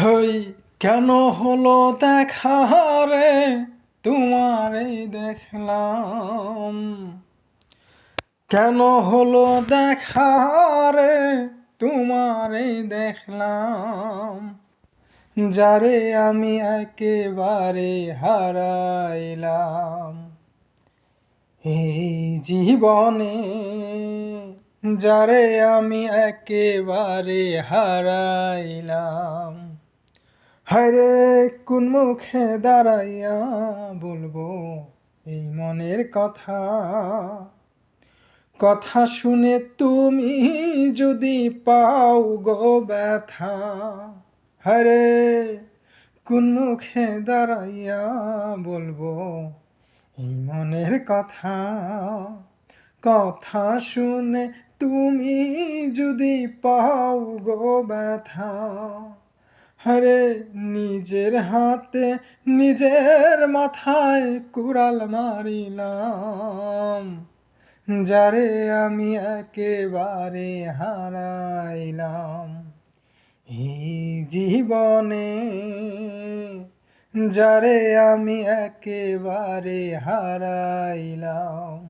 হই কেন হলো দেখা রে, তোমারে দেখলাম। কেন হলো দেখা রে, তোমারে দেখলাম। যারে আমি একেবারে হারাইলাম এই জীবনে, যারে আমি একেবারে হারাইলাম। হায়রে কোন মুখে দাঁড়াইয়া বলবো এই মনের কথা। কথা শুনে তুমি যদি পাও গো ব্যথা। হায়রে কোন মুখে দাঁড়াইয়া বলবো এই মনের কথা। কথা শুনে তুমি যদি পাও গো ব্যথা। হরে নিজের হাতে নিজের মাথায় কুড়াল মারিলাম। যারে আমি একেবারে হারাইলাম এই জীবনে, যারে আমি একেবারে হারাইলাম।